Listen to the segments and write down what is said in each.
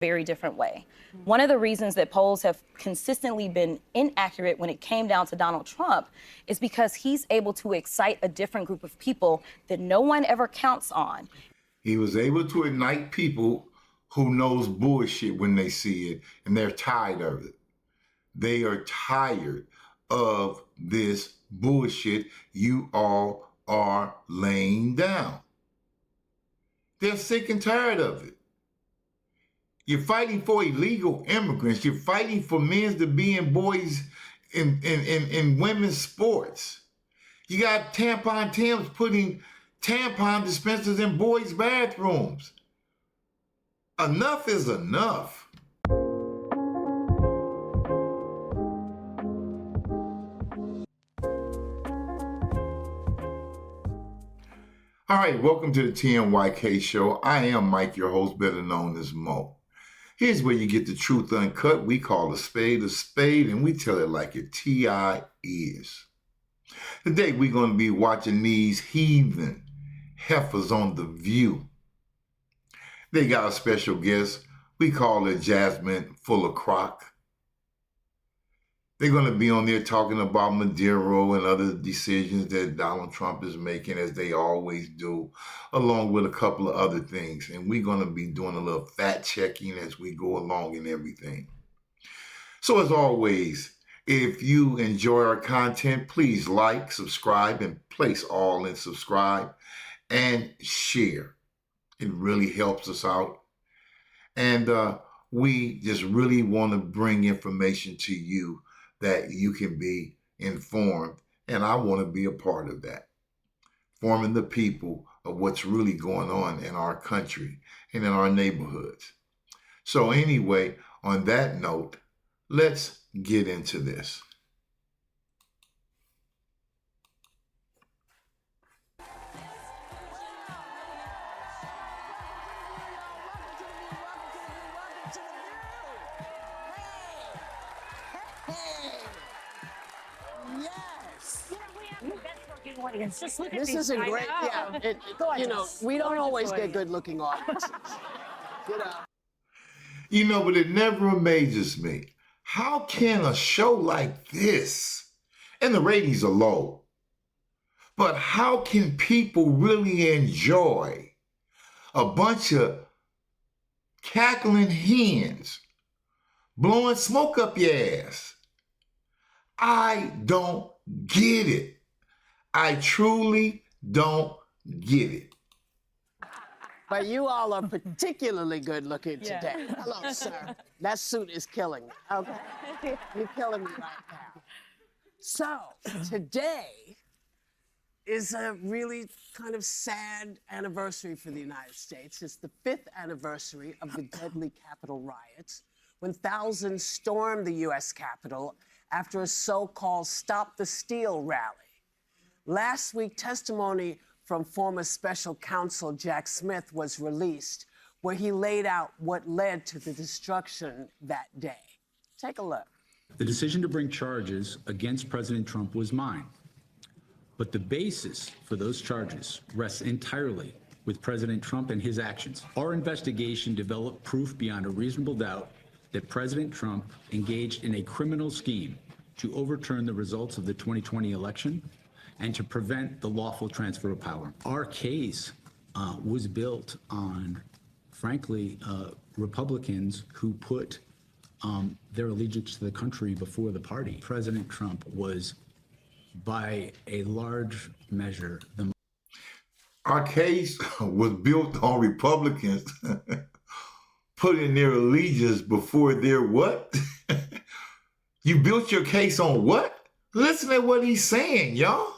very different way. One of the reasons that polls have consistently been inaccurate when it came down to Donald Trump is because he's able to excite a different group of people that no one ever counts on. He was able to ignite people who knows bullshit when they see it, and they're tired of it. They are tired of this bullshit you all are laying down. They're sick and tired of it. You're fighting for illegal immigrants. You're fighting for men to be in boys in women's sports. You got tampon Tims putting tampon dispensers in boys' bathrooms. Enough is enough. All right, welcome to the TMYK show. I am Mike, your host, better known as Mo. Here's where you get the truth uncut. We call a spade, and we tell it like it T.I. is. Today, we're going to be watching these heathen heifers on The View. They got a special guest. We call her Jasmine, full of crock. They're going to be on there talking about Maduro and other decisions that Donald Trump is making, as they always do, along with a couple of other things. And we're going to be doing a little fact checking as we go along and everything. So as always, if you enjoy our content, please like, subscribe, and place all and subscribe and share. It really helps us out. And we just really want to bring information to you that you can be informed, and I want to be a part of that, informing the people of what's really going on in our country and in our neighborhoods. So anyway, on that note, let's get into this. Just look at this is a great, we don't always get good-looking audiences. But it never amazes me. How can a show like this, and the ratings are low, but how can people really enjoy a bunch of cackling hens blowing smoke up your ass? I don't get it. I truly don't get it. But you all are particularly good looking today. Hello, sir. That suit is killing me. Okay. You're killing me right now. So, today is a really kind of sad anniversary for the United States. It's the 5th anniversary of the deadly Capitol riots, when thousands stormed the U.S. Capitol after a so-called Stop the Steal rally. Last week, testimony from former special counsel Jack Smith was released, where he laid out what led to the destruction that day. Take a look. The decision to bring charges against President Trump was mine. But the basis for those charges rests entirely with President Trump and his actions. Our investigation developed proof beyond a reasonable doubt that President Trump engaged in a criminal scheme to overturn the results of the 2020 election and to prevent the lawful transfer of power. Our case was built on, frankly, Republicans who put their allegiance to the country before the party. President Trump was, by a large measure, Our case was built on Republicans putting their allegiance before their what? You built your case on what? Listen to what he's saying, y'all.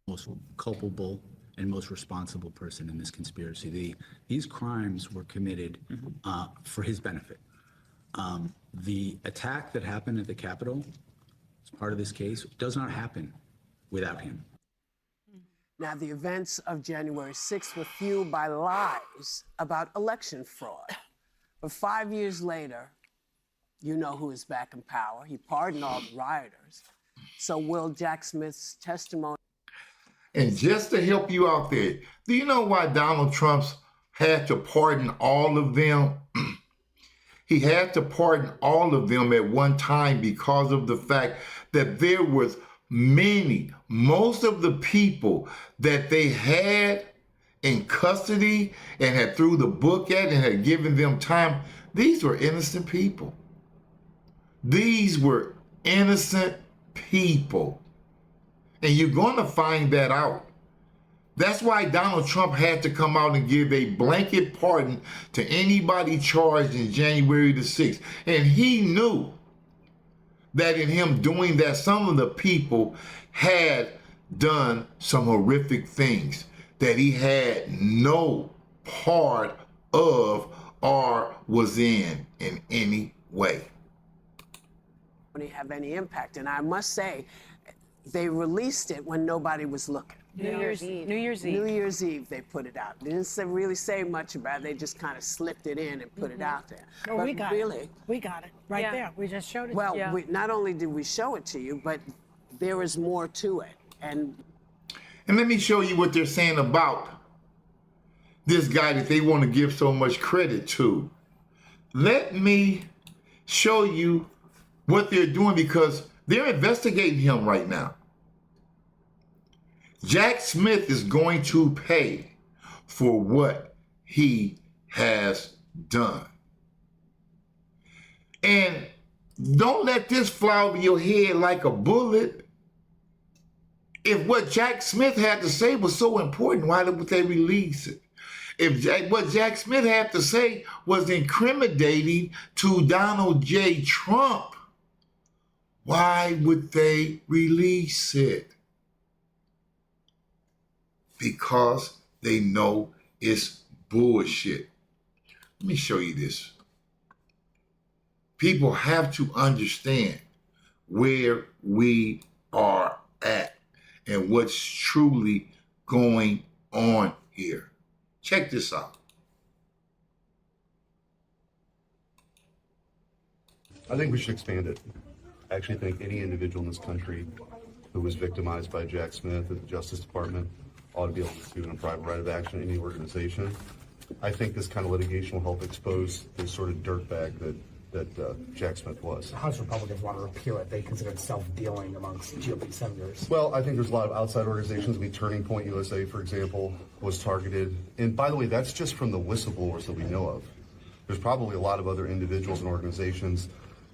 Most culpable and most responsible person in this conspiracy. These crimes were committed for his benefit. The attack that happened at the Capitol, as part of this case, does not happen without him. Now, the events of January 6th were fueled by lies about election fraud. But 5 years later, you know who is back in power. He pardoned all the rioters. So will Jack Smith's testimony... And just to help you out there, do you know why Donald Trump had to pardon all of them? He had to pardon all of them at one time because of the fact that there was most of the people that they had in custody and had threw the book at and had given them time, these were innocent people. These were innocent people. And you're going to find that out. That's why Donald Trump had to come out and give a blanket pardon to anybody charged in January the 6th. And he knew that in him doing that, some of the people had done some horrific things that he had no part of or was in any way. Have any impact. And I must say, they released it when nobody was looking. New Year's Eve. New Year's Eve, they put it out. They didn't really say much about it. They just kind of slipped it in and put it out there. Well, but we got really, it. We got it right there. We just showed it. Well, to you. not only did we show it to you, but there is more to it. And let me show you what they're saying about this guy that they want to give so much credit to. Let me show you what they're doing because they're investigating him right now. Jack Smith is going to pay for what he has done. And don't let this fly over your head like a bullet. If what Jack Smith had to say was so important, why would they release it? If what Jack Smith had to say was incriminating to Donald J. Trump, why would they release it? Because they know it's bullshit. Let me show you this. People have to understand where we are at and what's truly going on here. Check this out. I think we should expand it. I actually think any individual in this country who was victimized by Jack Smith at the Justice Department ought to be able to sue in a private right of action in any organization. I think this kind of litigation will help expose the sort of dirtbag that Jack Smith was. House Republicans want to repeal it. They consider it self-dealing amongst GOP senators. Well, I think there's a lot of outside organizations. I mean, Turning Point USA, for example, was targeted. And by the way, that's just from the whistleblowers that we know of. There's probably a lot of other individuals and organizations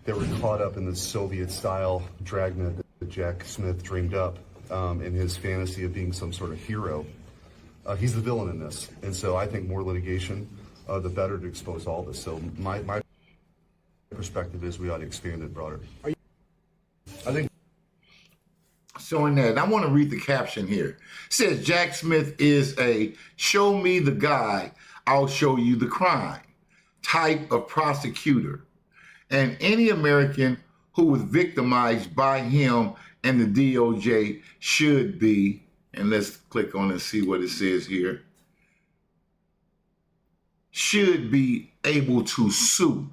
that were caught up in the Soviet-style dragnet that Jack Smith dreamed up in his fantasy of being some sort of hero. He's the villain in this. And so I think more litigation, the better to expose all this. So my perspective is we ought to expand it broader. I think. So in that, I want to read the caption here. It says, Jack Smith is a show me the guy, I'll show you the crime type of prosecutor. And any American who was victimized by him and the DOJ should be, and let's click on it and see what it says here, should be able to sue.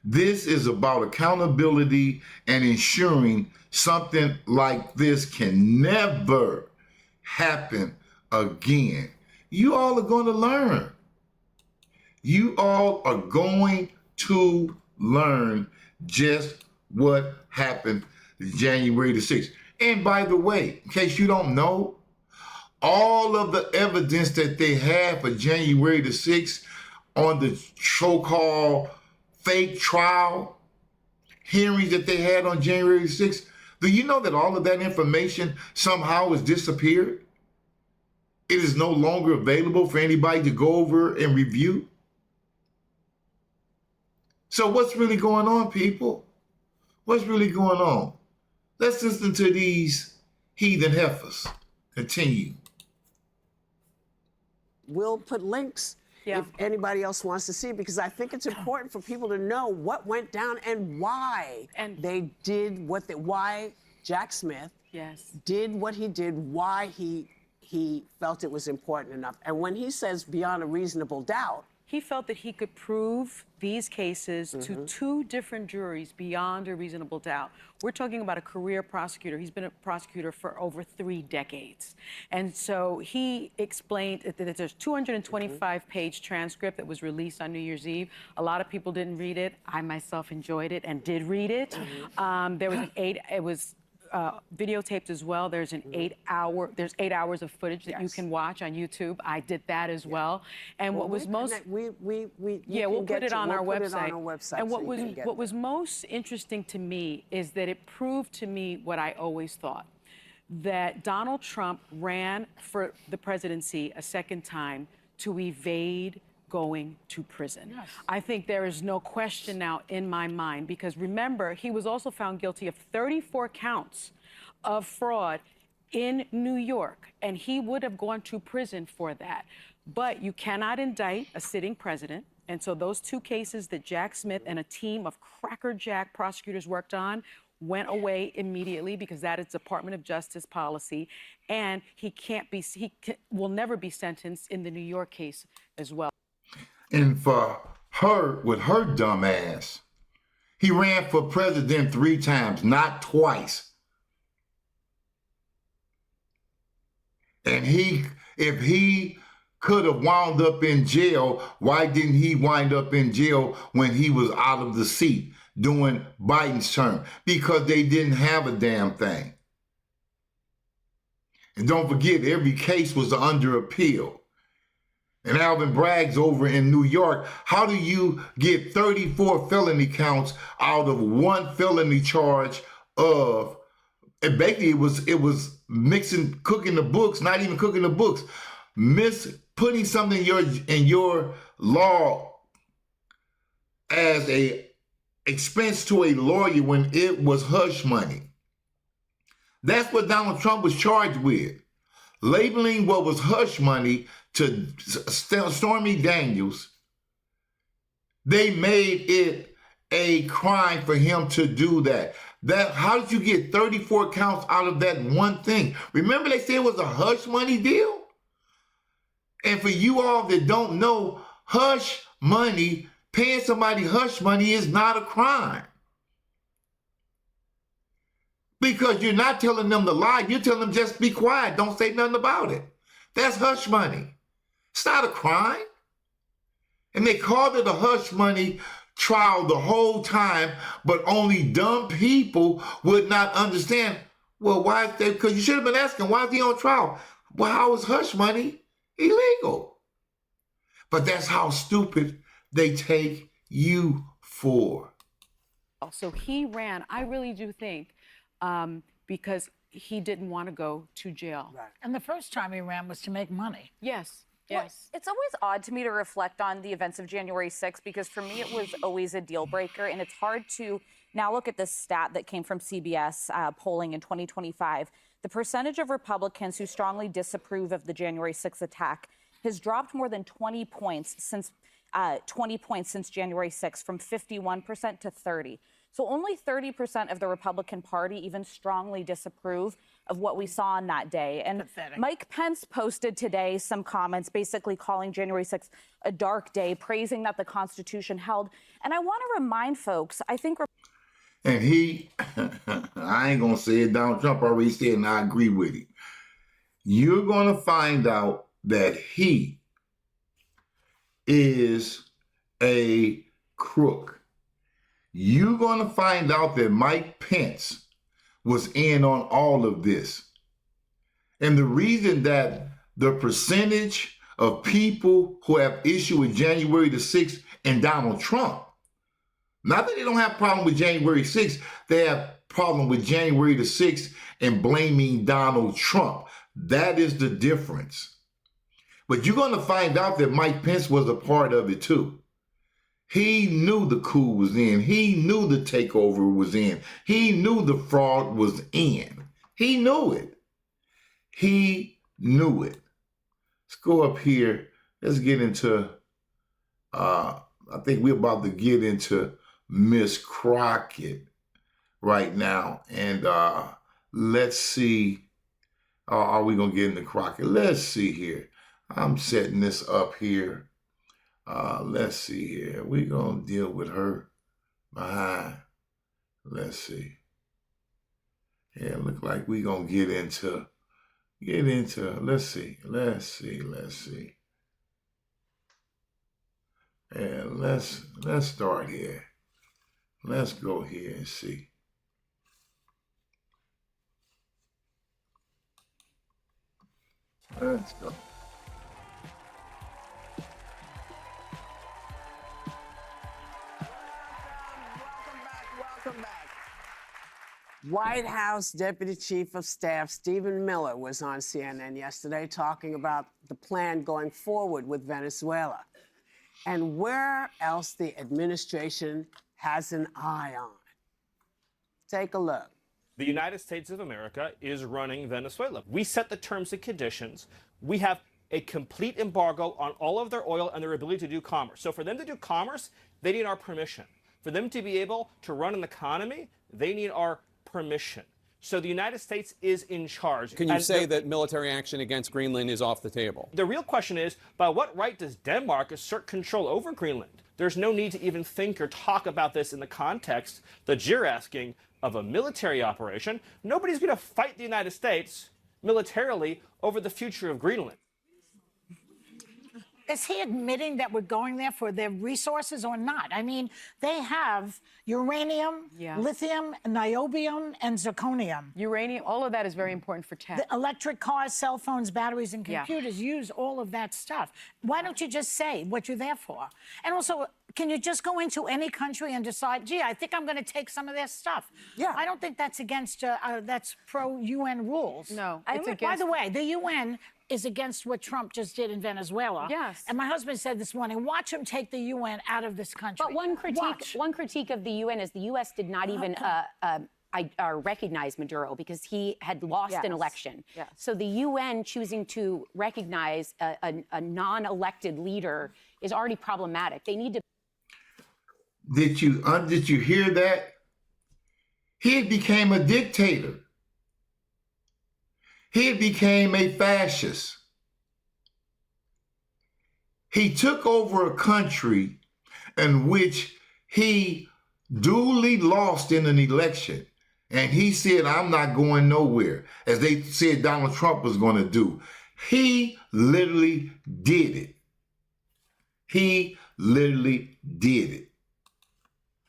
This is about accountability and ensuring something like this can never happen again. You all are going to learn. You all are going to learn just what happened January the 6th. And by the way, in case you don't know, all of the evidence that they have for January the 6th on the so-called fake trial hearings that they had on January 6th, do you know that all of that information somehow has disappeared? It is no longer available for anybody to go over and review. So what's really going on, people? What's really going on? Let's listen to these heathen heifers. Continue. we'll put links if anybody else wants to see, because I think it's important for people to know what went down and why they did why Jack Smith did what he did, why he felt it was important enough. And when he says beyond a reasonable doubt, he felt that he could prove these cases to 2 different juries beyond a reasonable doubt. We're talking about a career prosecutor. He's been a prosecutor for over 3 decades. And so he explained that there's a 225-page transcript that was released on New Year's Eve. A lot of people didn't read it. I myself enjoyed it and did read it. There was it was videotaped as well. There's an 8 hours of footage that you can watch on YouTube. I did that as well. And what was most we'll put it on our website. And what what was most interesting to me is that it proved to me what I always thought, that Donald Trump ran for the presidency a second time to evade going to prison. Yes. I think there is no question now in my mind, because remember, he was also found guilty of 34 counts of fraud in New York, and he would have gone to prison for that. But you cannot indict a sitting president. And so those 2 cases that Jack Smith and a team of crackerjack prosecutors worked on went away immediately, because that is Department of Justice policy. And he will never be sentenced in the New York case as well. And for her, with her dumb ass, he ran for president 3 times, not twice. And if he could have wound up in jail, why didn't he wind up in jail when he was out of the seat during Biden's term? Because they didn't have a damn thing. And don't forget, every case was under appeal. And Alvin Bragg's over in New York. How do you get 34 felony counts out of 1 felony charge of, and basically it was cooking the books, not even cooking the books, putting something in your law as a expense to a lawyer when it was hush money. That's what Donald Trump was charged with. Labeling what was hush money to Stormy Daniels. They made it a crime for him to do that. How did you get 34 counts out of that one thing? Remember they said it was a hush money deal? And for you all that don't know, hush money, paying somebody hush money is not a crime. Because you're not telling them to lie. You're telling them just be quiet. Don't say nothing about it. That's hush money. It's not a crime. And they called it a hush money trial the whole time, but only dumb people would not understand. Well, why is that? Because you should have been asking, why is he on trial? Well, how is hush money illegal? But that's how stupid they take you for. So he ran, I really do think, because he didn't want to go to jail. Right. And the first time he ran was to make money. Yes. Well, it's always odd to me to reflect on the events of January 6th, because for me it was always a deal breaker, and it's hard to now look at this stat that came from CBS polling in 2025. The percentage of Republicans who strongly disapprove of the January 6th attack has dropped more than 20 points since January 6th, from 51% to 30%. So only 30% of the Republican Party even strongly disapprove of what we saw on that day. And pathetic. Mike Pence posted today some comments basically calling January 6th a dark day, praising that the Constitution held. And I want to remind folks, I think... And I ain't going to say it, Donald Trump already said, and I agree with it. You're going to find out that he is a crook. You're going to find out that Mike Pence was in on all of this. And the reason that the percentage of people who have issue with January the 6th and Donald Trump, not that they don't have a problem with January 6th, they have a problem with January the 6th and blaming Donald Trump. That is the difference. But you're going to find out that Mike Pence was a part of it too. He knew the coup was in. He knew the takeover was in. He knew the fraud was in. He knew it. He knew it. Let's go up here. Let's get into, I think we're about to get into Miss Crockett right now. And let's see, are we going to get into Crockett? Let's see here. I'm setting this up here. Let's see here. We're going to deal with her behind. Let's see. Yeah, look like we're going to get into, let's see. And let's start here. Let's go here and see. Let's go. Welcome back. White House Deputy Chief of Staff Stephen Miller was on CNN yesterday talking about the plan going forward with Venezuela and where else the administration has an eye on. Take a look. The United States of America is running Venezuela. We set the terms and conditions. We have a complete embargo on all of their oil and their ability to do commerce. So for them to do commerce, they need our permission. For them to be able to run an economy, they need our permission. So the United States is in charge. Can you say that military action against Greenland is off the table? The real question is, by what right does Denmark assert control over Greenland? There's no need to even think or talk about this in the context that you're asking of a military operation. Nobody's going to fight the United States militarily over the future of Greenland. Is he admitting that we're going there for their resources or not? I mean, they have uranium, lithium, niobium, and zirconium. Uranium, all of that is very important for tech. The electric cars, cell phones, batteries, and computers use all of that stuff. Why don't you just say what you're there for? And also, can you just go into any country and decide, gee, I think I'm going to take some of their stuff? Yeah. I don't think that's against, that's pro-UN rules. No, it's against... By the way, the UN is against what Trump just did in Venezuela. Yes. And my husband said this morning, watch him take the UN out of this country. But one critique of the UN is the U.S. did not even recognize Maduro because he had lost an election. Yes. So the UN choosing to recognize a non-elected leader is already problematic. They need to. Did you hear that? He became a dictator. He became a fascist. He took over a country in which he duly lost in an election. And he said, I'm not going nowhere, as they said Donald Trump was going to do. He literally did it. He literally did it.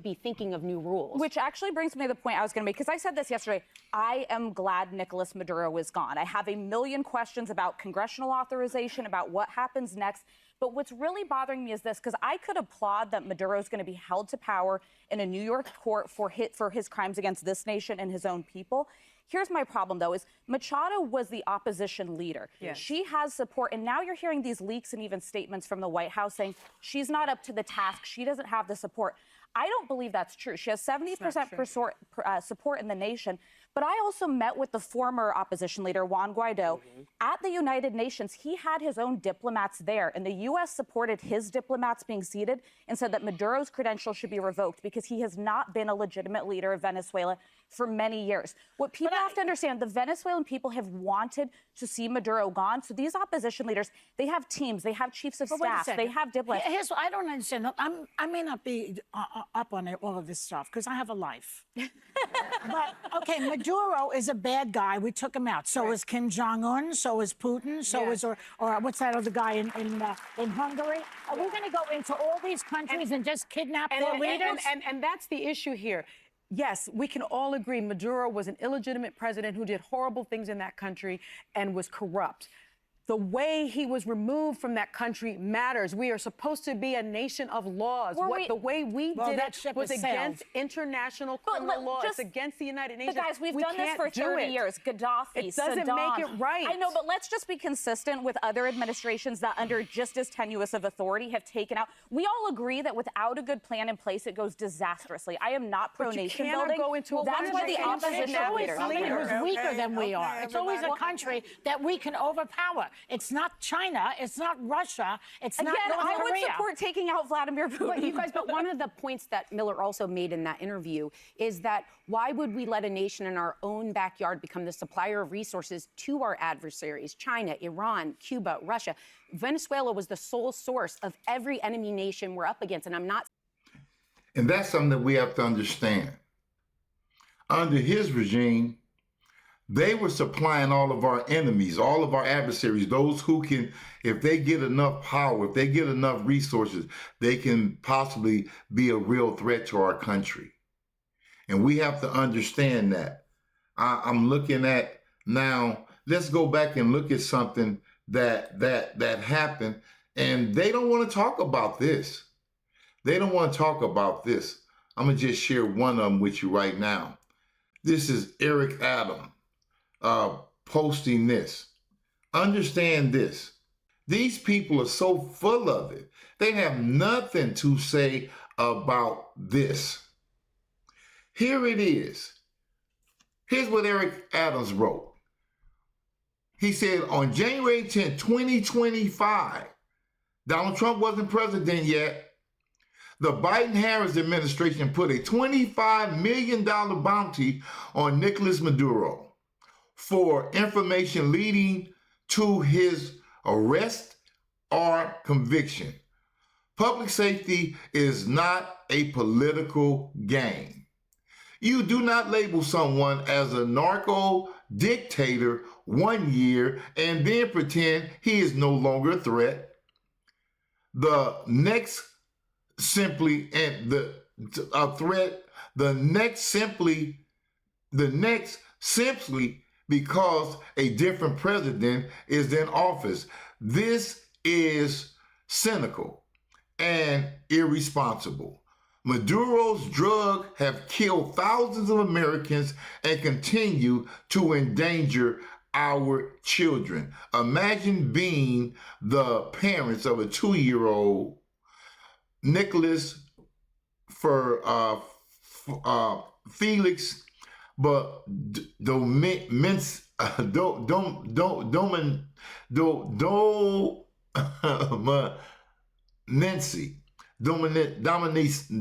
Be thinking of new rules. Which actually brings me to the point I was going to make, because I said this yesterday. I am glad Nicolás Maduro is gone. I have a million questions about congressional authorization, about what happens next. But what's really bothering me is this, because I could applaud that Maduro is going to be held to power in a New York court for his crimes against this nation and his own people. Here's my problem, though, is Machado was the opposition leader. Yes. She has support, and now you're hearing these leaks and even statements from the White House saying she's not up to the task, she doesn't have the support. I don't believe that's true. She has 70% support in the nation. But I also met with the former opposition leader, Juan Guaido, at the United Nations. He had his own diplomats there, and the U.S. supported his diplomats being seated and said that Maduro's credentials should be revoked because he has not been a legitimate leader of Venezuela for many years. What people have to understand, the Venezuelan people have wanted to see Maduro gone. So these opposition leaders, they have teams, they have chiefs of staff, they have diplomats. Here's what I don't understand. I may not be up on all of this stuff because I have a life. But, okay, Maduro is a bad guy. We took him out. So is Kim Jong-un. So is Putin. So is, or what's that other guy in Hungary? Are we going to go into all these countries and just kidnap their leaders? And that's the issue here. Yes, we can all agree Maduro was an illegitimate president who did horrible things in that country and was corrupt. The way he was removed from that country matters. We are supposed to be a nation of laws. The way we did it was against international criminal law. It's against the United Nations. But guys, we've done this for 30 years. Gaddafi, it doesn't Saddam. make it right. I know, but let's just be consistent with other administrations that under just as tenuous of authority have taken out. We all agree that without a good plan in place, it goes disastrously. I am not pro-nation building. Go into that's why the opposition leader who's weaker than we are. It's always a country that we can overpower. It's not China. It's not Russia. It's not Again, North I would Korea. support taking out Vladimir Putin. But you guys, but one of the points that Miller also made in that interview is that why would we let a nation in our own backyard become the supplier of resources to our adversaries, China, Iran, Cuba, Russia? Venezuela was the sole source of every enemy nation we're up against, and I'm not. And that's something that we have to understand. Under his regime, they were supplying all of our enemies, all of our adversaries, those who can, if they get enough power, if they get enough resources, they can possibly be a real threat to our country. And we have to understand that. I'm looking at now, let's go back and look at something that happened, and they don't want to talk about this. They don't want to talk about this. I'm going to just share one of them with you right now. This is Eric Adam posting this. Understand this. These people are so full of it. They have nothing to say about this. Here it is. Here's what Eric Adams wrote. He said on January 10, 2025, Donald Trump wasn't president yet. The Biden-Harris administration put a $25 million bounty on Nicolás Maduro for information leading to his arrest or conviction. Public safety is not a political game. You do not label someone as a narco dictator 1 year and then pretend he is no longer a threat. The next simply and a threat. The next simply because a different president is in office. This is cynical and irresponsible. Maduro's drugs have killed thousands of Americans and continue to endanger our children. Imagine being the parents of a 2-year-old Nicolás Felix, but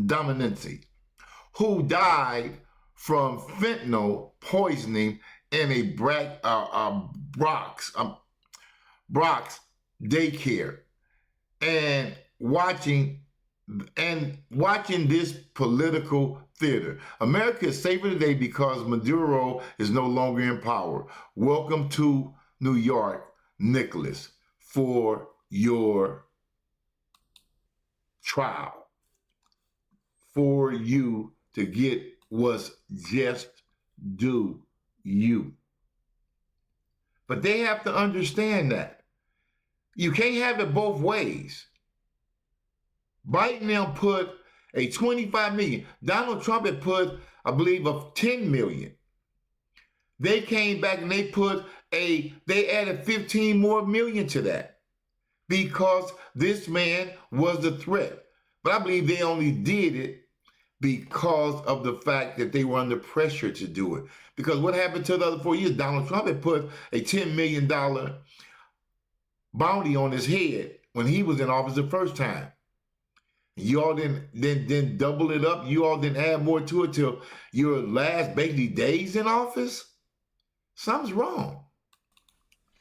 Dominency, who died from fentanyl poisoning in a Bronx daycare, and watching this political theater. America is safer today because Maduro is no longer in power. Welcome to New York, Nicolás, for your trial, for you to get what's just due you. But they have to understand that. You can't have it both ways. Biden now put a $25 million. Donald Trump had put, I believe, of $10 million. They came back and they added 15 more million to that because this man was the threat. But I believe they only did it because of the fact that they were under pressure to do it. Because what happened to the other 4 years? Donald Trump had put a $10 million bounty on his head when he was in office the first time. You all didn't double it up. You all didn't add more to it till your last basically days in office. Something's wrong.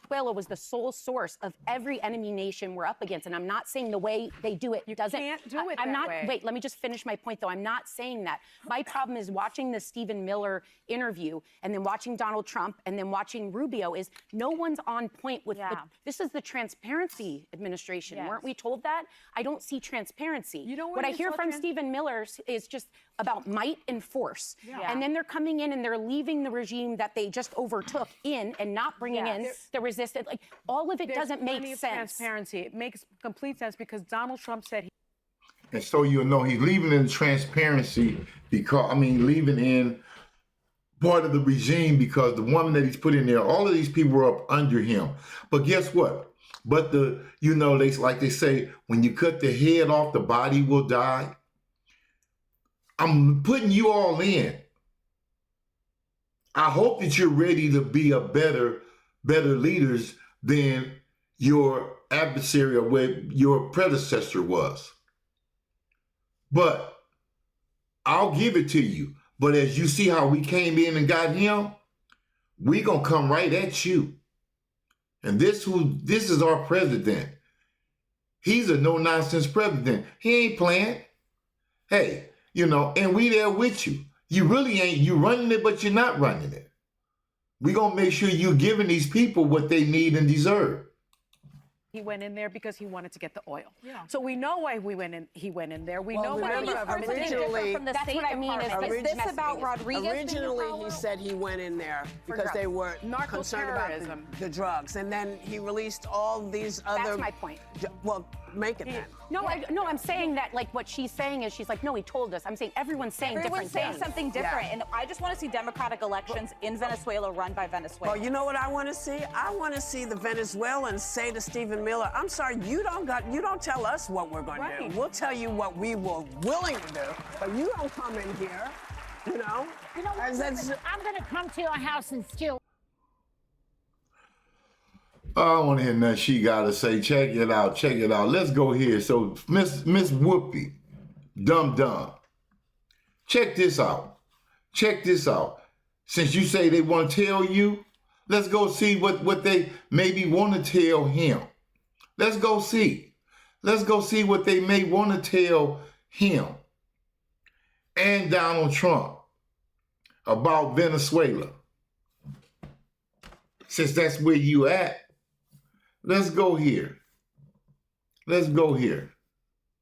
Venezuela was the sole source of every enemy nation we're up against. And I'm not saying the way they do it doesn't. You can't do it I'm that not, way. Wait, let me just finish my point, though. I'm not saying that. My problem is watching the Stephen Miller interview and then watching Donald Trump and then watching Rubio is no one's on point with this is the transparency administration. Yes. Weren't we told that? I don't see transparency. You know what I hear from Stephen Miller is just about might and force. And then they're coming in and they're leaving the regime that they just overtook in and not bringing in the resistance. Like all of it doesn't make sense. Transparency. It makes complete sense because Donald Trump said And so you know he's leaving in transparency because, leaving in part of the regime because the woman that he's put in there, all of these people were up under him. But guess what? But they say, when you cut the head off, the body will die. I'm putting you all in. I hope that you're ready to be a better leaders than your adversary or where your predecessor was. But I'll give it to you. But as you see how we came in and got him, we gonna come right at you. And this is our president. He's a no-nonsense president. He ain't playing. Hey, and we there with you. You really ain't, you running it, but you're not running it. We gonna make sure you're giving these people what they need and deserve. He went in there because he wanted to get the oil. Yeah. So we know why he went in there. We know why. Originally, That's what I mean. Is this about Rodriguez? Originally, he said he went in there because they were concerned about the drugs, and then he released all these other. That's my point. Well, make it then. No, I'm saying that like what she's saying is she's like, no, he told us. I'm saying everyone's saying different things. Everyone's saying something different, and I just want to see democratic elections in Venezuela run by Venezuela. Well, you know what I want to see? I want to see the Venezuelans say to Stephen Miller, "I'm sorry, you don't tell us what we're going to do. We'll tell you what we were willing to do, but you don't come in here, You know what? I'm going to come to your house and steal. I don't want to hear nothing she got to say. Check it out. Check it out. Let's go here. So, Miss Whoopi, Dum. Check this out. Check this out. Since you say they want to tell you, let's go see what they maybe want to tell him. Let's go see. Let's go see what they may want to tell him and Donald Trump about Venezuela. Since that's where you at, let's go here. Let's go here.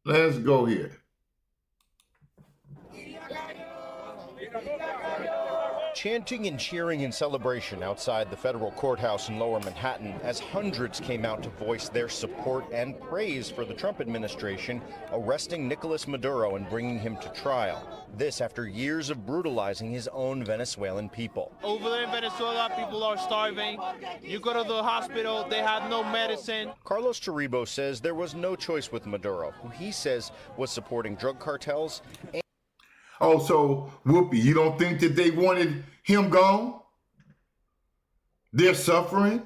Let's go here. Chanting and cheering in celebration outside the federal courthouse in Lower Manhattan as hundreds came out to voice their support and praise for the Trump administration arresting Nicolás Maduro and bringing him to trial. This after years of brutalizing his own Venezuelan people. Over there in Venezuela, people are starving. You go to the hospital, they have no medicine. Carlos Toribio says there was no choice with Maduro, who he says was supporting drug cartels. Oh, so, Whoopi, you don't think that they wanted him gone? They're suffering?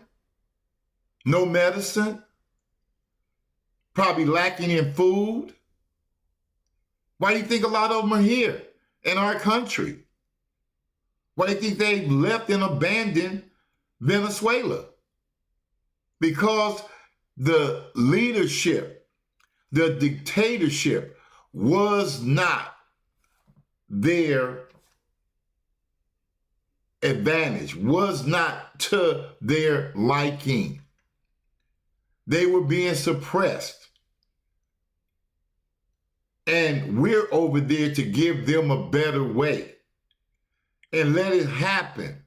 No medicine? Probably lacking in food? Why do you think a lot of them are here in our country? Why do you think they left and abandoned Venezuela? Because the leadership, the dictatorship was not their advantage, was not to their liking. They were being suppressed. And we're over there to give them a better way and let it happen.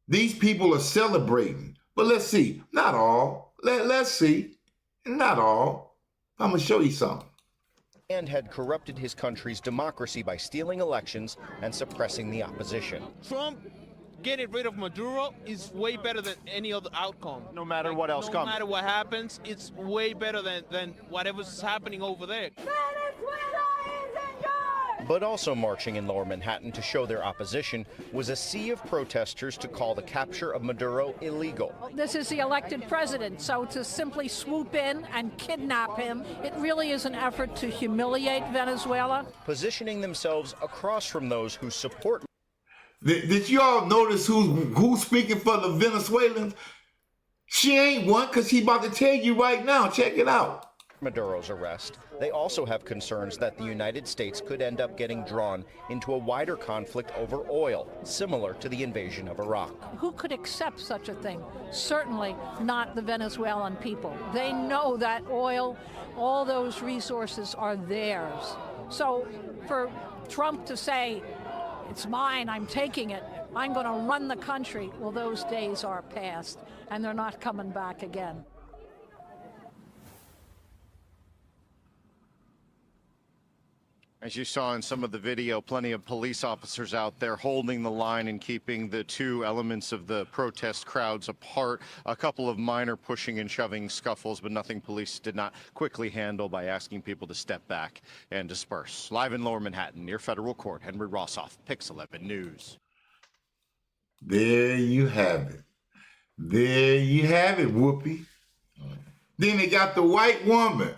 These people are celebrating, but let's see, not all. Let's see, not all. I'm gonna show you something. And had corrupted his country's democracy by stealing elections and suppressing the opposition. Trump getting rid of Maduro is way better than any other outcome. No matter what else comes. No matter what happens, it's way better than whatever's happening over there. But also marching in Lower Manhattan to show their opposition was a sea of protesters to call the capture of Maduro illegal. This is the elected president, so to simply swoop in and kidnap him, it really is an effort to humiliate Venezuela. Positioning themselves across from those who support. Did you all notice who's speaking for the Venezuelans? She ain't one, because she about to tell you right now. Check it out. Maduro's arrest. They also have concerns that the United States could end up getting drawn into a wider conflict over oil, similar to the invasion of Iraq. Who could accept such a thing? Certainly not the Venezuelan people. They know that oil, all those resources are theirs. So for Trump to say, it's mine, I'm taking it, I'm going to run the country, well, those days are past, and they're not coming back again. As you saw in some of the video, plenty of police officers out there holding the line and keeping the two elements of the protest crowds apart. A couple of minor pushing and shoving scuffles, but nothing police did not quickly handle by asking people to step back and disperse. Live in Lower Manhattan, near Federal Court, Henry Rossoff, Pix 11 News. There you have it. There you have it, Whoopi. Then they got the white woman.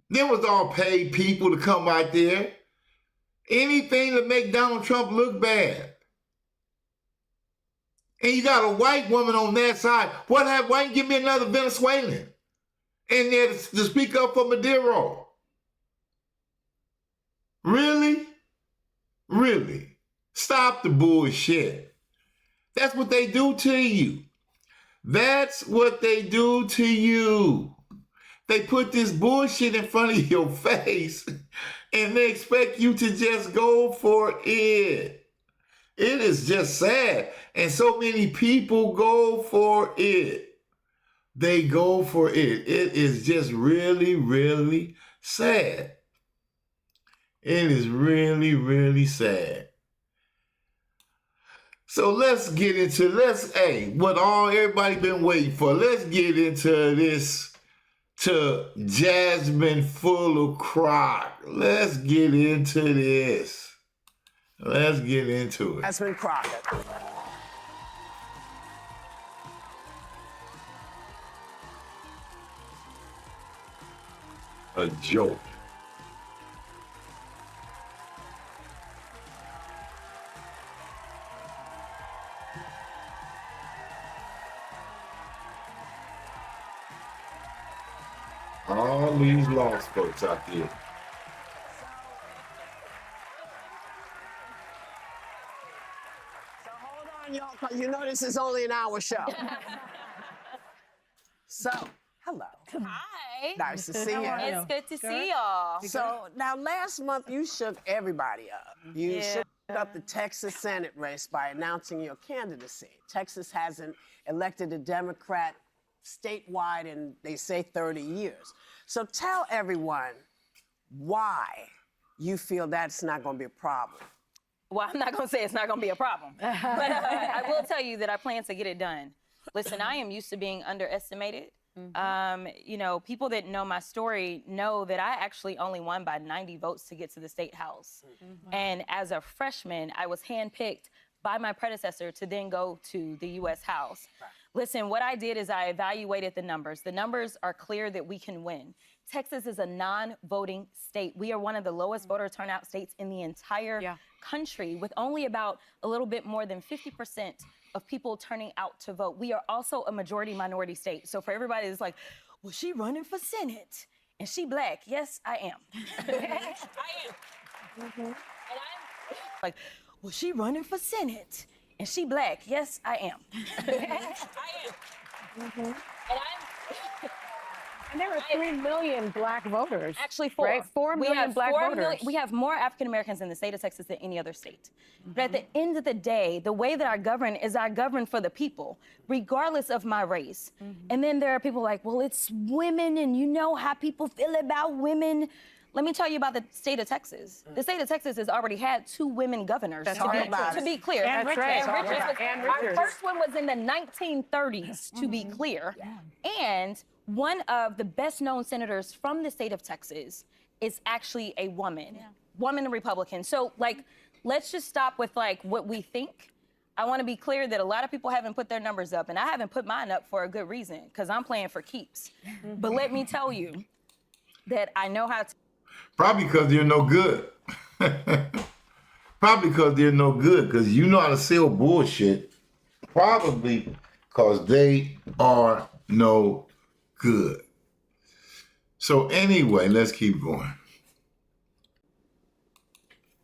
Them was all paid people to come out there. Anything to make Donald Trump look bad. And you got a white woman on that side. Why don't you give me another Venezuelan in there to speak up for Maduro? Really? Really? Stop the bullshit. That's what they do to you. That's what they do to you. They put this bullshit in front of your face and they expect you to just go for it. It is just sad. And so many people go for it. They go for it. It is just really, really sad. It is really, really sad. So let's get into, what everybody been waiting for. Let's get into this, to Jasmine full of crock. Let's get into this. Let's get into it. Jasmine Crockett. A joke. All these lost folks out there. So hold on, y'all, because you know this is only an hour show. So, hello. Hi. Nice to see you. It's good to see y'all. So now last month you shook everybody up. You shook up the Texas Senate race by announcing your candidacy. Texas hasn't elected a Democrat statewide in, they say, 30 years. So tell everyone why you feel that's not going to be a problem. Well, I'm not going to say it's not going to be a problem, but I will tell you that I plan to get it done. Listen, I am used to being underestimated. You know, people that know my story know that I actually only won by 90 votes to get to the state house. And as a freshman, I was handpicked by my predecessor to then go to the U.S. House. Listen, what I did is I evaluated the numbers. The numbers are clear that we can win. Texas is a non-voting state. We are one of the lowest voter turnout states in the entire country, with only about a little bit more than 50% of people turning out to vote. We are also a majority minority state. So for everybody that's like, well, she running for Senate and she black. Yes, I am. I am. And I'm like, well, she running for Senate and she black. Yes, I am. I am. And And there are 3 million black voters. Actually, 4. Right? 4 million black voters. We have more African Americans in the state of Texas than any other state. But at the end of the day, the way that I govern is I govern for the people, regardless of my race. And then there are people like, well, it's women, and you know how people feel about women. Let me tell you about the state of Texas. The state of Texas has already had 2 women governors, to be clear. That's right. Our first one was in the 1930s, to be clear. And one of the best-known senators from the state of Texas is actually a woman, woman Republican. So, like, let's just stop with, like, what we think. I want to be clear that a lot of people haven't put their numbers up, and I haven't put mine up for a good reason, because I'm playing for keeps. But let me tell you that I know how to... Probably because they're no good. Probably because they're no good, because you know how to sell bullshit. Probably because they are no good. So anyway, let's keep going.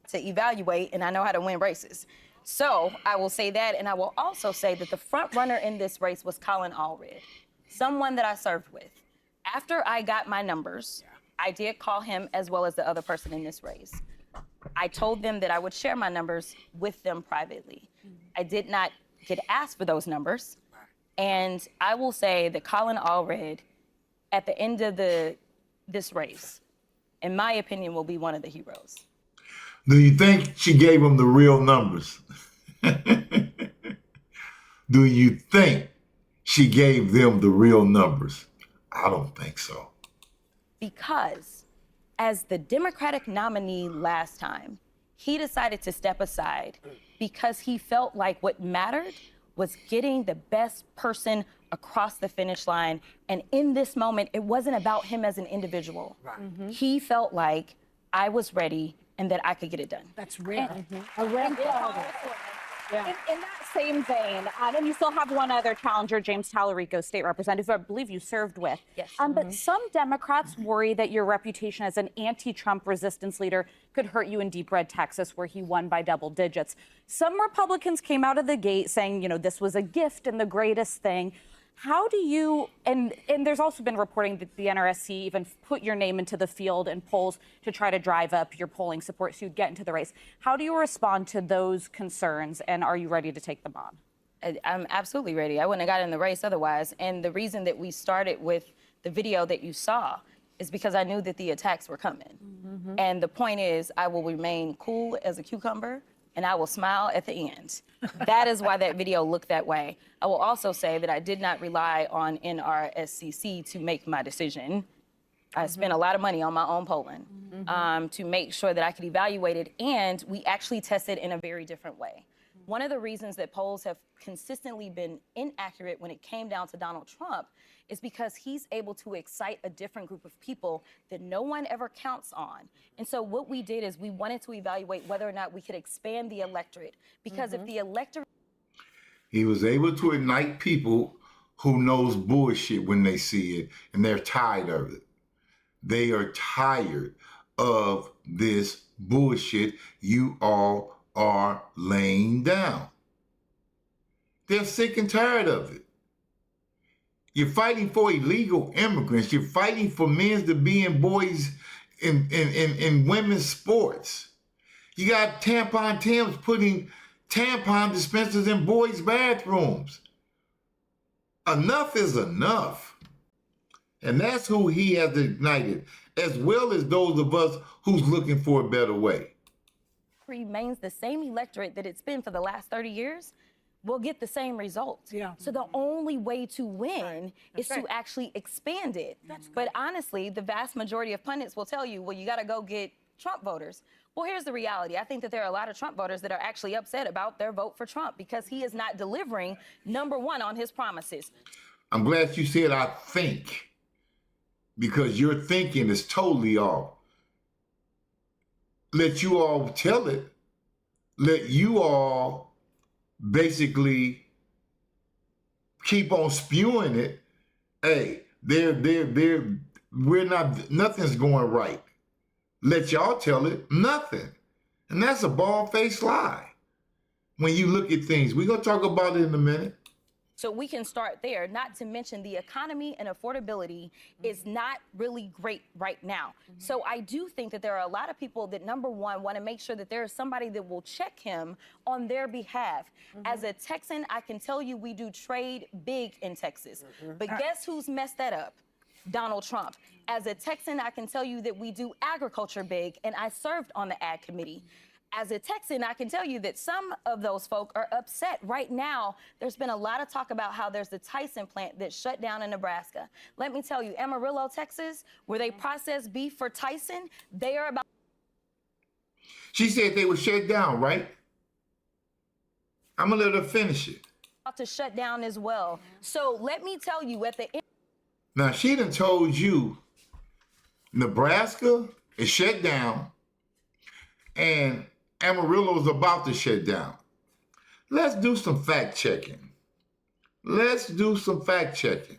To evaluate, and I know how to win races. So I will say that, and I will also say that the front runner in this race was Colin Allred, someone that I served with. After I got my numbers, I did call him as well as the other person in this race. I told them that I would share my numbers with them privately. I did not get asked for those numbers. And I will say that Colin Allred, at the end of this race, in my opinion, will be one of the heroes. Do you think she gave him the real numbers? Do you think she gave them the real numbers? I don't think so. Because as the Democratic nominee last time, he decided to step aside because he felt like what mattered was getting the best person across the finish line. And in this moment, it wasn't about him as an individual. He felt like I was ready and that I could get it done. That's rare. A rare quality. In that same vein, and you still have one other challenger, James Tallarico, state representative, who I believe you served with. Yes. But some Democrats worry that your reputation as an anti-Trump resistance leader could hurt you in deep red Texas, where he won by double digits. Some Republicans came out of the gate saying, you know, this was a gift and the greatest thing. How do you, and there's also been reporting that the NRSC even put your name into the field in polls to try to drive up your polling support so you'd get into the race. How do you respond to those concerns, and are you ready to take them on? I'm absolutely ready. I wouldn't have got in the race otherwise. And the reason that we started with the video that you saw is because I knew that the attacks were coming. And the point is, I will remain cool as a cucumber, and I will smile at the end. That is why that video looked that way. I will also say that I did not rely on NRSCC to make my decision. I spent a lot of money on my own polling to make sure that I could evaluate it, and we actually tested in a very different way. One of the reasons that polls have consistently been inaccurate when it came down to Donald Trump is because he's able to excite a different group of people that no one ever counts on. And so what we did is we wanted to evaluate whether or not we could expand the electorate, because if the electorate... He was able to ignite people who knows bullshit when they see it, and they're tired of it. They are tired of this bullshit you all are laying down. They're sick and tired of it. You're fighting for illegal immigrants. You're fighting for men to be in boys in women's sports. You got tampon Tims putting tampon dispensers in boys' bathrooms. Enough is enough. And that's who he has ignited, as well as those of us who's looking for a better way. Remains the same electorate that it's been for the last 30 years, will get the same results. So the only way to win is to actually expand it. But honestly, the vast majority of pundits will tell you, well, you got to go get Trump voters. Well, here's the reality. I think that there are a lot of Trump voters that are actually upset about their vote for Trump because he is not delivering, number one, on his promises. I'm glad you said I think, because your thinking is totally off. Let you all tell it. Let you all basically keep on spewing it. Hey, nothing's going right. Let y'all tell it, nothing. And that's a bald-faced lie. When you look at things, we're gonna talk about it in a minute. So we can start there, not to mention the economy and affordability is not really great right now. So I do think that there are a lot of people that, number one, want to make sure that there is somebody that will check him on their behalf. As a Texan, I can tell you we do trade big in Texas. But guess who's messed that up? Donald Trump. As a Texan, I can tell you that we do agriculture big, and I served on the ag committee. As a Texan, I can tell you that some of those folk are upset. Right now, there's been a lot of talk about how there's the Tyson plant that shut down in Nebraska. Let me tell you, Amarillo, Texas, where they process beef for Tyson, they are about... She said they were shut down, right? I'm gonna let her finish it. to shut down as well. So let me tell you, at the end... Now, she done told you Nebraska is shut down and Amarillo is about to shut down. Let's do some fact checking. Let's do some fact checking.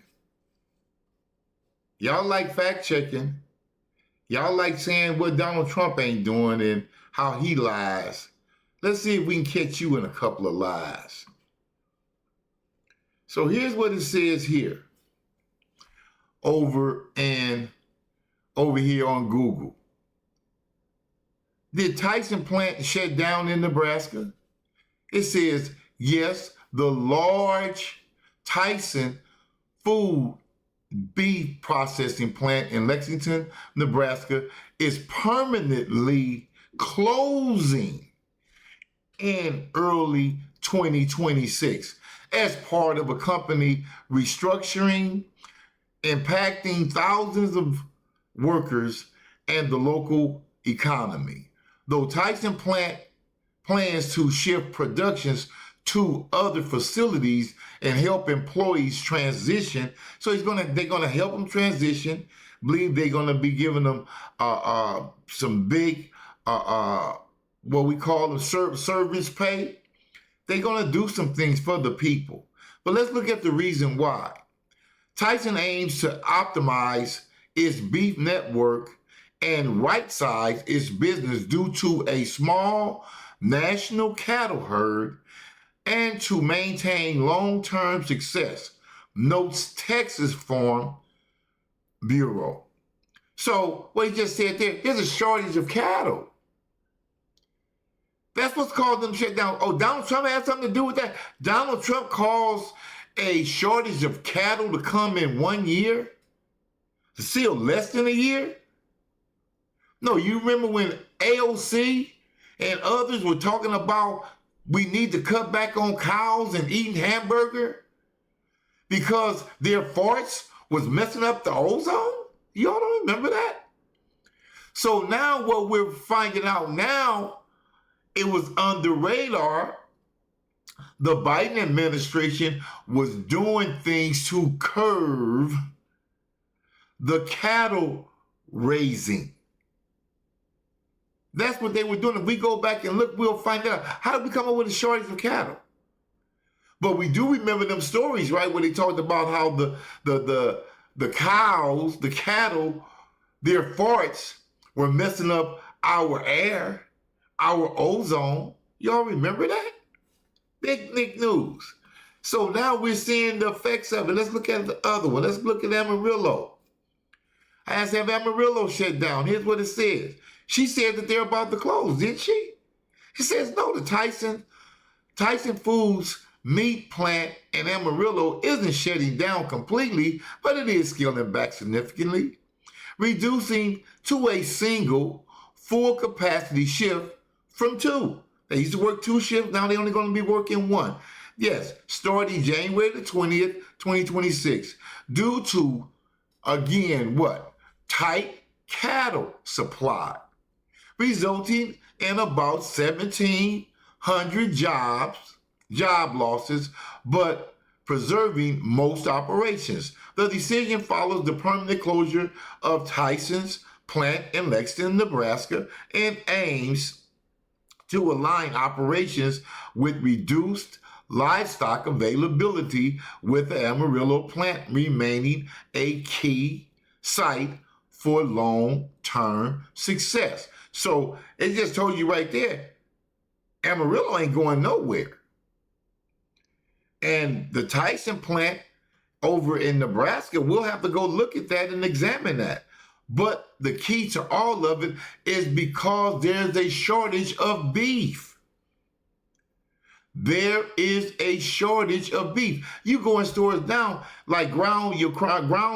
Y'all like fact checking. Y'all like saying what Donald Trump ain't doing and how he lies. Let's see if we can catch you in a couple of lies. So here's what it says here. Over here on Google. Did Tyson plant shut down in Nebraska? It says, yes, the large Tyson food beef processing plant in Lexington, Nebraska is permanently closing in early 2026 as part of a company restructuring, impacting thousands of workers and the local economy. Though Tyson plant plans to shift productions to other facilities and help employees transition. So they're gonna help them transition. Believe they're gonna be giving them some big what we call them service pay. They're gonna do some things for the people. But let's look at the reason why. Tyson aims to optimize its beef network and right-size its business due to a small national cattle herd and to maintain long-term success, notes Texas Farm Bureau. So what he just said there's a shortage of cattle. That's what's caused them to shut down. Oh, Donald Trump had something to do with that? Donald Trump caused a shortage of cattle to come in 1 year? Still less than a year? No, you remember when AOC and others were talking about we need to cut back on cows and eating hamburger because their farts was messing up the ozone? Y'all don't remember that? So now what we're finding out now, it was under radar. The Biden administration was doing things to curb the cattle raising. That's what they were doing. If we go back and look, we'll find out. How did we come up with a shortage of cattle? But we do remember them stories, right, where they talked about how the cows, the cattle, their farts were messing up our air, our ozone. Y'all remember that? Big news. So now we're seeing the effects of it. Let's look at the other one. Let's look at Amarillo. I asked to have Amarillo shut down. Here's what it says. She said that they're about to close, didn't she? She says, no, the Tyson Foods meat plant in Amarillo isn't shutting down completely, but it is scaling back significantly, reducing to a single full capacity shift from 2. They used to work 2 shifts, now they're only going to be working 1. Yes, starting January the 20th, 2026, due to, again, what? Tight cattle supply, resulting in about 1,700 job losses, but preserving most operations. The decision follows the permanent closure of Tyson's plant in Lexington, Nebraska, and aims to align operations with reduced livestock availability, with the Amarillo plant remaining a key site for long-term success. So it just told you right there, Amarillo ain't going nowhere. And the Tyson plant over in Nebraska, we'll have to go look at that and examine that. But the key to all of it is because there's a shortage of beef. There is a shortage of beef. You go in stores now, like ground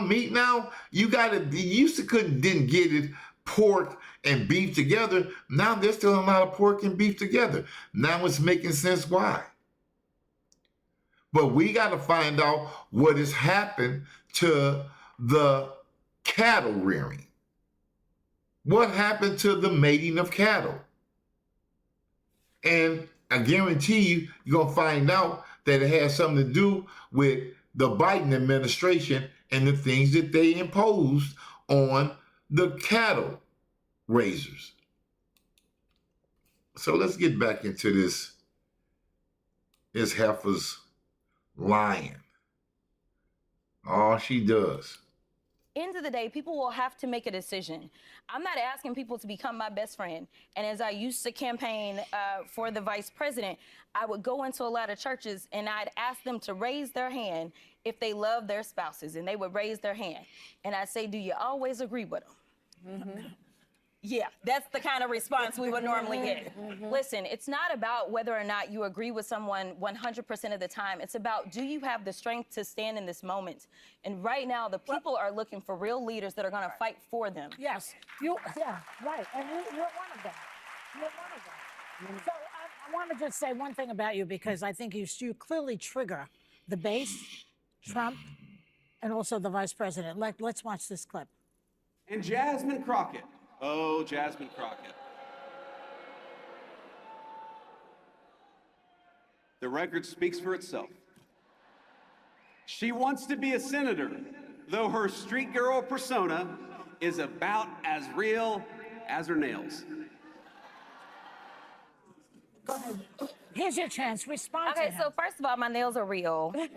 meat now, you used to didn't get it pork and beef together. Now there's still a lot of pork and beef together. Now it's making sense why. But we got to find out what has happened to the cattle rearing. What happened to the mating of cattle? And I guarantee you're going to find out that it has something to do with the Biden administration and the things that they imposed on the cattle raisers. So let's get back into this heifer's lying. All she does. End of the day, people will have to make a decision. I'm not asking people to become my best friend. And as I used to campaign for the vice president, I would go into a lot of churches and I'd ask them to raise their hand if they love their spouses, and they would raise their hand. And I'd say, do you always agree with them? Mm-hmm. Yeah, that's the kind of response we would normally get. Mm-hmm. Listen, it's not about whether or not you agree with someone 100% of the time. It's about, do you have the strength to stand in this moment? And right now, the people are looking for real leaders that are going to fight for them. Yes, yeah, right. And you're one of them. You're one of them. Mm-hmm. So I want to just say one thing about you, because I think you clearly trigger the base, Trump, and also the vice president. Let's watch this clip. And Jasmine Crockett. Oh, Jasmine Crockett. The record speaks for itself. She wants to be a senator, though her street girl persona is about as real as her nails. Go ahead. Here's your chance. Respond to Okay, him. so first of all, my nails are real. But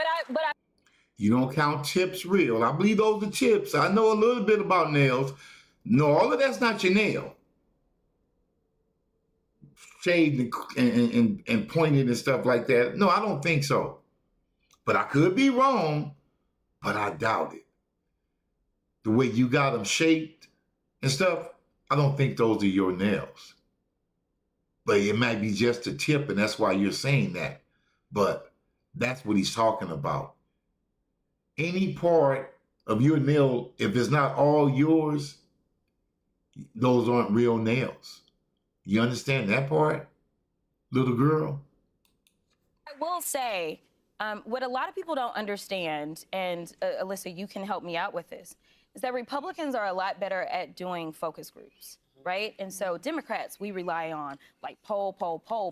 I You don't count chips real. I believe those are chips. I know a little bit about nails. No, all of that's not your nail. Shaved and pointed and stuff like that. No, I don't think so. But I could be wrong, but I doubt it. The way you got them shaped and stuff, I don't think those are your nails. But it might be just a tip, and that's why you're saying that. But that's what he's talking about. Any part of your nail, if it's not all yours, those aren't real nails. You understand that part, little girl? I will say, what a lot of people don't understand, and Alyssa, you can help me out with this, is that Republicans are a lot better at doing focus groups, right? And so Democrats, we rely on like poll,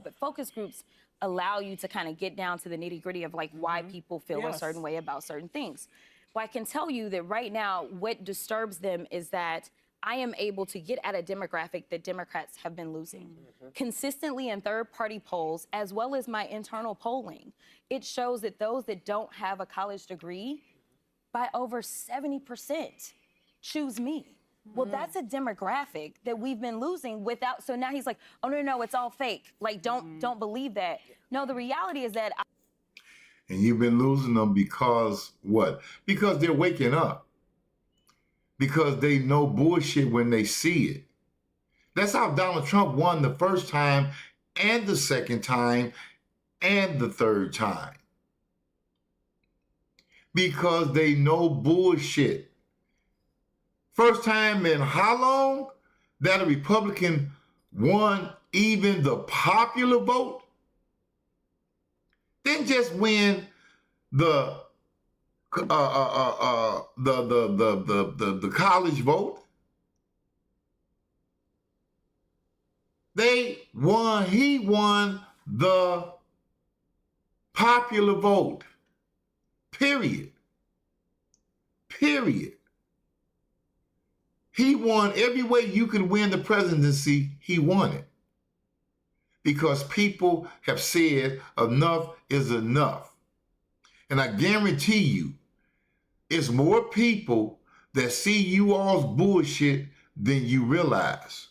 but focus groups allow you to kind of get down to the nitty gritty of like why people feel a certain way about certain things. Well, I can tell you that right now, what disturbs them is that I am able to get at a demographic that Democrats have been losing. Consistently in third-party polls, as well as my internal polling, it shows that those that don't have a college degree, by over 70%, choose me. Well, that's a demographic that we've been losing without, so now he's like, oh, no, it's all fake. Like, don't believe that. No, the reality is that And you've been losing them because what? Because they're waking up. Because they know bullshit when they see it. That's how Donald Trump won the first time and the second time and the third time. Because they know bullshit. First time in how long that a Republican won even the popular vote? Didn't just win the college vote. He won the popular vote. Period. He won every way you could win the presidency, he won it. Because people have said enough is enough. And I guarantee you, it's more people that see you all's bullshit than you realize.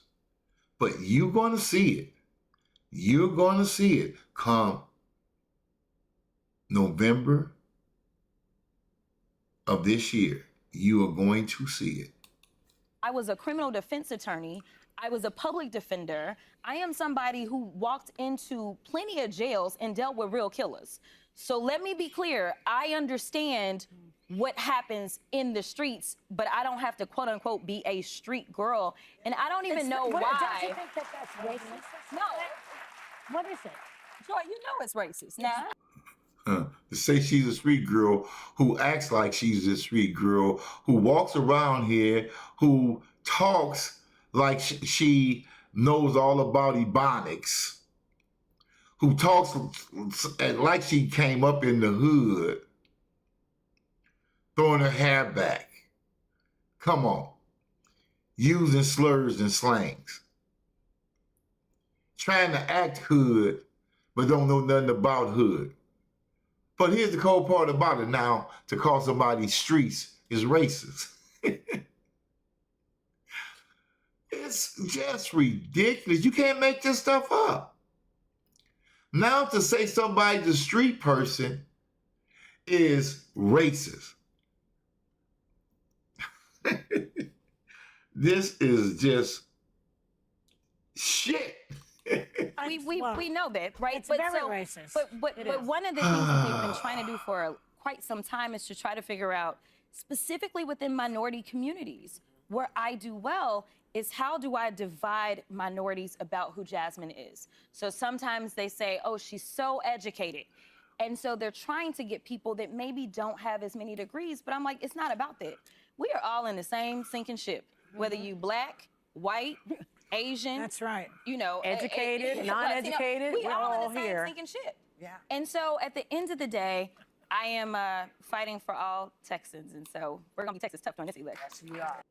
But you're going to see it. You're going to see it come November of this year. You are going to see it. I was a criminal defense attorney. I was a public defender. I am somebody who walked into plenty of jails and dealt with real killers. So let me be clear. I understand what happens in the streets, but I don't have to, quote unquote, be a street girl. And I don't even know why. Don't you think that that's racist? No. What is it? Joy, you know it's racist. Now. To say she's a street girl who acts like she's a street girl, who walks around here, who talks like she knows all about Ebonics, who talks like she came up in the hood, throwing her hair back. Come on. Using slurs and slangs. Trying to act hood, but don't know nothing about hood. But here's the cold part about it now, to call somebody streets is racist. It's just ridiculous. You can't make this stuff up. Now to say somebody's a street person is racist. This is just shit. We know that, right? It's very racist. But one of the things that they've been trying to do for quite some time is to try to figure out, specifically within minority communities, where I do well, is how do I divide minorities about who Jasmine is? So sometimes they say, oh, she's so educated. And so they're trying to get people that maybe don't have as many degrees, but I'm like, it's not about that. We are all in the same sinking ship, whether you black, white, Asian. That's right. You know, Educated, Latino, non-educated, we we're all all in the same here. sinking ship. Yeah. And so at the end of the day, I am fighting for all Texans, and so we're gonna be Texas tough during this election. Yes, we are.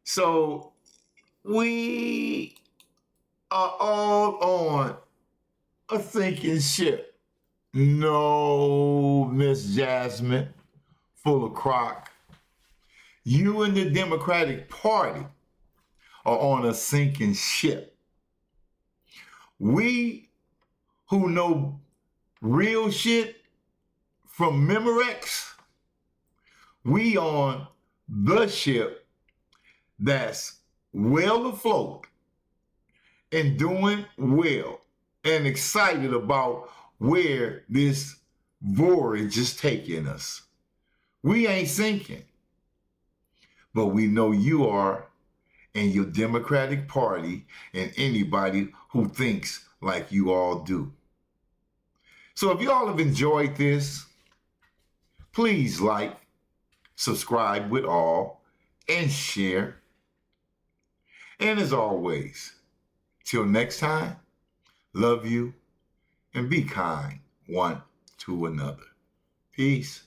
So we are all on a sinking ship. No, Miss Jasmine, full of crock. You and the Democratic Party are on a sinking ship. We who know real shit from Memorex, we on the ship that's well afloat and doing well and excited about where this voyage is taking us. We ain't sinking, but we know you are, and your Democratic Party and anybody who thinks like you all do. So if y'all have enjoyed this, please like, subscribe with all, and share. And as always, till next time, love you and be kind one to another. Peace.